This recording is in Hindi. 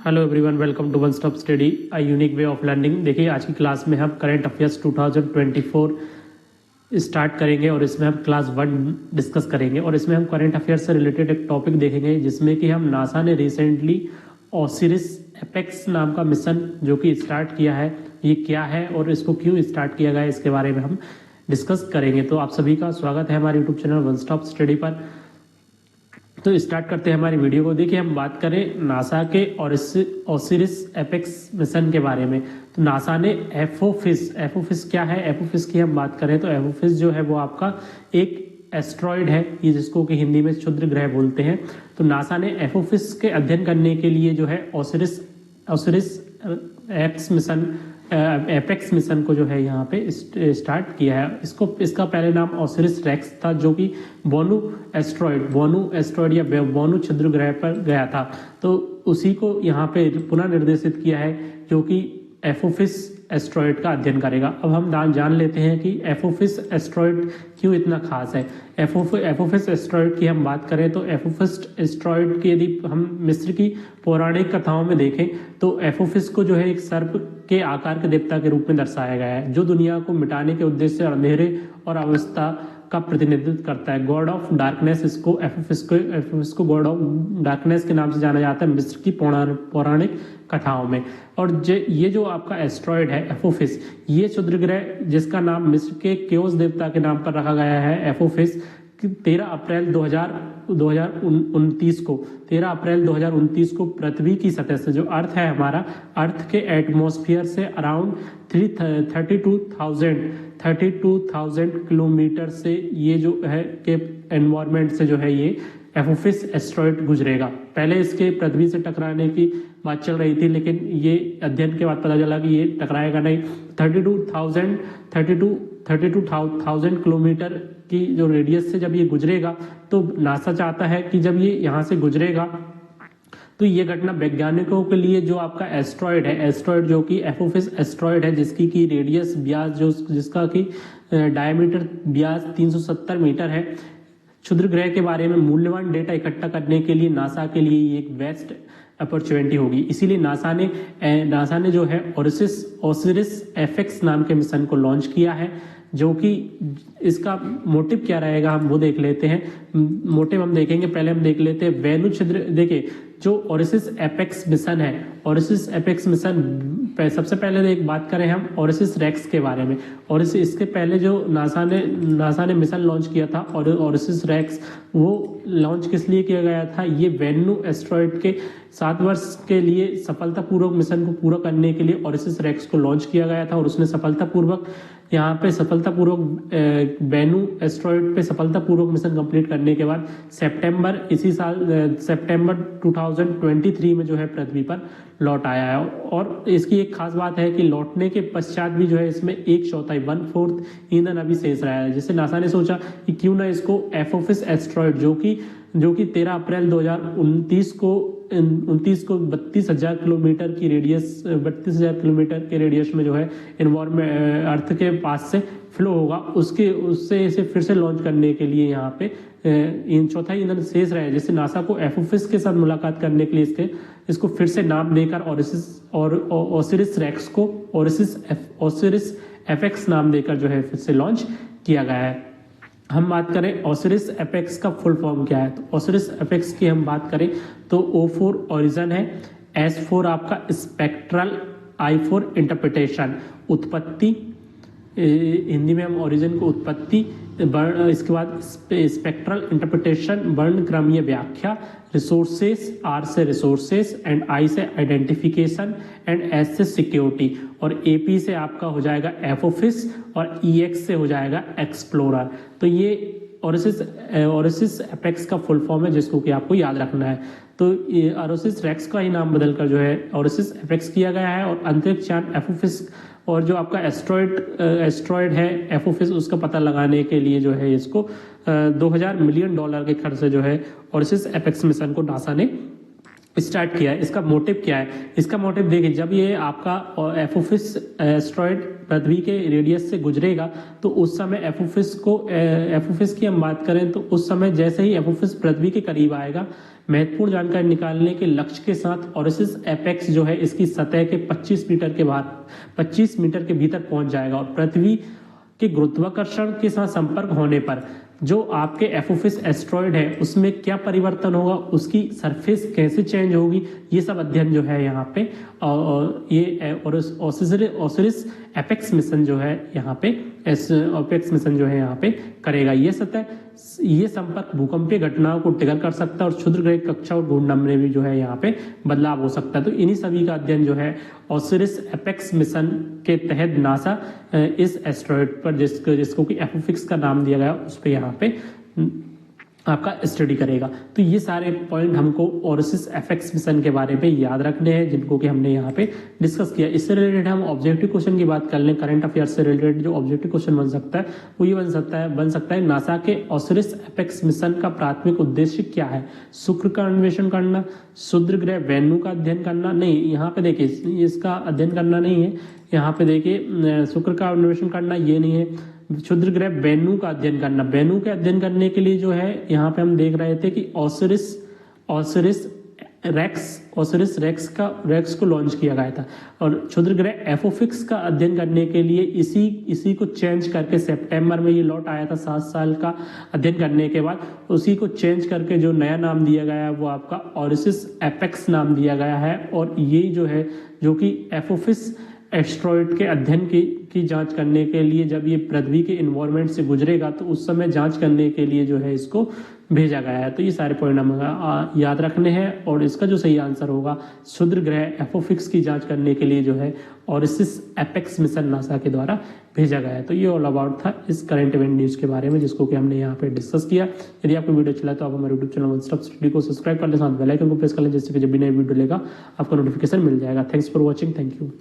Hello everyone, welcome to one stop study, a unique way of learning. देखिए, आज की क्लास में हम करंट अफेयर्स 2024 स्टार्ट करेंगे और इसमें हम क्लास 1 डिस्कस करेंगे और इसमें हम करंट अफेयर्स से रिलेटेड एक टॉपिक देखेंगे जिसमें कि हम नासा ने रिसेंटली ओसिरिस एपेक्स नाम का मिशन जो कि स्टार्ट किया है, ये क्या है और इसको क्यों स्टार्ट किया गया है, इसके बारे में हम डिस्कस करेंगे। तो आप सभी का स्वागत है हमारे YouTube channel one stop study पर। तो स्टार्ट करते हैं हमारी वीडियो को। देखिए, हम बात करें नासा के और ओसिरिस एपेक्स मिशन के बारे में। तो नासा ने एपोफिस क्या है, एपोफिस की हम बात करें तो एपोफिस जो है वो आपका एक एस्ट्रॉयड है, ये जिसको कि हिंदी में क्षुद्र ग्रह बोलते हैं। तो नासा ने एपोफिस के अध्ययन करने के लिए जो है Osiris x mission apex mission को जो है यहाँ पे स्टार्ट किया है। इसका पहले नाम ओसिरिस रेक्स था, जो कि बोनु एस्ट्रॉयड या बोनु क्षुद्र ग्रह पर गया था। तो उसी को यहाँ पे पुनः निर्देशित किया है, जो कि एपोफिस एस्ट्रॉयड का अध्ययन करेगा। अब हम जान लेते हैं कि एपोफिस एस्ट्रॉयड क्यों इतना खास है। एपोफिस एस्ट्रॉयड की हम बात करें तो एपोफिस एस्ट्रॉयड की यदि हम मिस्र की पौराणिक कथाओं में देखें तो एपोफिस को जो है एक सर्प के आकार के देवता के रूप में दर्शाया गया है, जो दुनिया को मिटाने के उद्देश्य से अंधेरे और अवस्था का प्रतिनिधित्व करता है। गॉड ऑफ डार्कनेस, इसको एपोफिस को गॉड ऑफ डार्कनेस के नाम से जाना जाता है मिस्र की पौराणिक कथाओं में। और ये जो आपका एस्ट्रॉयड है एपोफिस, ये क्षुद्र ग्रह जिसका नाम मिस्र के केओस देवता के नाम पर रखा गया है एपोफिस, 13 अप्रैल 2029 को पृथ्वी की सतह से, जो अर्थ है हमारा, अर्थ के एटमॉस्फेयर से अराउंड 32,000 किलोमीटर से ये जो है के एनवायरमेंट से जो है ये एपोफिस एस्ट्रॉयड गुजरेगा। पहले इसके पृथ्वी से टकराने की बात चल रही थी, लेकिन ये अध्ययन के बाद पता चला कि ये टकराएगा नहीं। 32,000 किलोमीटर की जो रेडियस से जब ये गुजरेगा, तो नासा चाहता है कि जब ये यहाँ से गुजरेगा तो ये घटना वैज्ञानिकों के लिए जो आपका एस्ट्रॉयड जो कि एपोफिस एस्ट्रॉयड है, जिसकी की रेडियस व्यास जिसका की डायमीटर व्यास 370 मीटर है, क्षुद्र ग्रह के बारे में मूल्यवान डेटा इकट्ठा करने के लिए नासा के लिए एक बेस्ट अपॉर्चुनिटी होगी। इसीलिए नासा ने जो है ओसिरिस एपेक्स नाम के मिशन को लॉन्च किया है, जो कि इसका मोटिव क्या रहेगा हम वो देख लेते हैं। मोटिव हम देखेंगे, पहले हम देख लेते हैं वेनु छिद्र। देखिए, जो ओसिरिस एपेक्स मिशन है, ओसिरिस एपेक्स मिशन, सबसे पहले एक बात करें हम ओसिरिस रेक्स के बारे में। और इसके पहले जो नासा ने मिशन लॉन्च किया था और ओसिरिस रेक्स, वो लॉन्च किस लिए किया गया था, ये वेनु एस्ट्रॉयड के 7 वर्ष के लिए सफलतापूर्वक मिशन को पूरा करने के लिए ओसिरिस रेक्स को लॉन्च किया गया था। और उसने सफलतापूर्वक वेनु एस्ट्रॉयड पे सफलतापूर्वक मिशन कंप्लीट करने के बाद सितंबर 2023 में जो है पृथ्वी पर लौट आया है। और इसकी एक खास बात है कि लौटने के पश्चात भी जो है इसमें 1/4 ईंधन अभी शेष रहा है, जिससे नासा ने सोचा कि क्यों ना इसको एपोफिस एस्ट्रॉयड जो कि 13 अप्रैल 2029 को 32,000 किलोमीटर की रेडियस 32,000 किलोमीटर के रेडियस में जो है एनवायरमेंट अर्थ के पास से फ्लो होगा, उससे इसे फिर से लॉन्च करने के लिए यहाँ पे चौथा ईंधन शेष रहे, जिससे नासा को एपोफिस के साथ मुलाकात करने के लिए इसको फिर से नाम देकर ओसिरिस रेक्स को ओसिरिस एपेक्स नाम देकर जो है फिर से लॉन्च किया गया है। हम बात करें ओसिरिस एपेक्स का फुल फॉर्म क्या है, तो ओसिरिस एपेक्स की हम बात करें तो O4 ओरिजिन है, S4 आपका स्पेक्ट्रल, I4 इंटरप्रिटेशन, उत्पत्ति, हिंदी में हम ओरिजिन को उत्पत्ति, इसके बाद स्पेक्ट्रल इंटरप्रिटेशन, वर्णक्रमीय व्याख्या, रिसोर्सेस, R से रिसोर्सेस एंड I से आइडेंटिफिकेशन एंड S से सिक्योरिटी, और AP से आपका हो जाएगा एपोफिस और EX से हो जाएगा एक्सप्लोरर। तो ये ओसिरिस एपेक्स का फुल फॉर्म है, जिसको कि आपको याद रखना है। तो ये ओसिरिस रेक्स का ही नाम बदलकर जो है ओसिरिस एपेक्स किया गया है। और अंतरिक्ष यान एपोफिस और जो आपका एस्ट्रॉयड है एपोफिस, उसका पता लगाने के लिए जो है इसको $2000 मिलियन के खर्च से जो है ओसिरिस एपेक्स मिशन को नासा ने स्टार्ट किया है। इसका मोटिव क्या है? इसका मोटिव देखिए, जब ये आपका एपोफिस एस्ट्रॉयड पृथ्वी के रेडियस से गुजरेगा तो उस समय एपोफिस की हम बात करें तो उस समय जैसे ही एपोफिस पृथ्वी के करीब आएगा, महत्वपूर्ण जानकारी निकालने के लक्ष्य के साथ ओरिसिस एपेक्स जो है इसकी सतह के 25 मीटर के बाहर 25 मीटर के भीतर पहुंच जाएगा और पृथ्वी के गुरुत्वाकर्षण के साथ संपर्क होने पर जो आपके एपोफिस एस्ट्रॉयड है उसमें क्या परिवर्तन होगा, उसकी सरफेस कैसे चेंज होगी, ये सब अध्ययन जो है यहाँ पे और ये ओसिरिस एपेक्स मिशन जो है यहाँ पे एपेक्स मिशन जो है यहाँ पे करेगा। ये संपर्क भूकंपीय घटनाओं को ट्रिगर कर सकता है और क्षुद्र ग्रह कक्षा और ढूंढने में भी जो है यहाँ पे बदलाव हो सकता है। तो इन्हीं सभी का अध्ययन जो है ओसिरिस एपेक्स मिशन के तहत नासा इस एस्ट्रॉयड पर जिसको कि एपोफिक्स का नाम दिया गया उस पर यहाँ पे आपका स्टडी करेगा। तो ये सारे पॉइंट हमको ओरिसिस एपेक्स मिशन के बारे में याद रखने हैं जिनको कि हमने यहाँ पे डिस्कस किया। इससे रिलेटेड हम ऑब्जेक्टिव क्वेश्चन की बात कर लें, करंट अफेयर से रिलेटेड जो ऑब्जेक्टिव क्वेश्चन बन सकता है वो ये बन सकता है नासा के ओसिरिस एपेक्स मिशन का प्राथमिक उद्देश्य क्या है? शुक्र का अन्वेषण करना, क्षुद्र ग्रह वेन्यू का अध्ययन करना? नहीं, यहाँ पे देखिए इसका अध्ययन करना नहीं है, यहाँ पे देखिए शुक्र का अन्वेषण करना ये नहीं है। क्षुद्र ग्रह वेन्यू का अध्ययन करना, वेन्यू के अध्ययन करने के लिए जो है यहाँ पे हम देख रहे थे कि ओसिरिस रेक्स को लॉन्च किया गया था और क्षुद्र ग्रह एपोफिक्स का अध्ययन करने के लिए इसी को चेंज करके सितंबर में ये लौट आया था। 7 साल का अध्ययन करने के बाद उसी को चेंज करके जो नया नाम दिया गया है वो आपका ओरिसिस एपेक्स नाम दिया गया है। और ये जो है जो कि एपोफिस एस्ट्रॉयड के अध्ययन की जांच करने के लिए जब ये पृथ्वी के इन्वायरमेंट से गुजरेगा तो उस समय जांच करने के लिए जो है इसको भेजा गया है। तो ये सारे पॉइंट हमें याद रखने हैं और इसका जो सही आंसर होगा क्षुद्र ग्रह एपोफिक्स की जांच करने के लिए जो है ओरिसिस एपेक्स मिशन नासा के द्वारा भेजा गया है। तो ये ऑल अबाउट था इस करंट इवेंट न्यूज के बारे में जिसको कि हमने यहाँ पे डिस्कस किया। यदि आपको वीडियो चला तो आप हमारे YouTube channel one stop study को सब्सक्राइब कर ले, साथ बेल आइकन को प्रेस कर ले जिससे कि जब भी नई वीडियो लेगा आपको नोटिफिकेशन मिल जाएगा। Thanks for watching, thank you.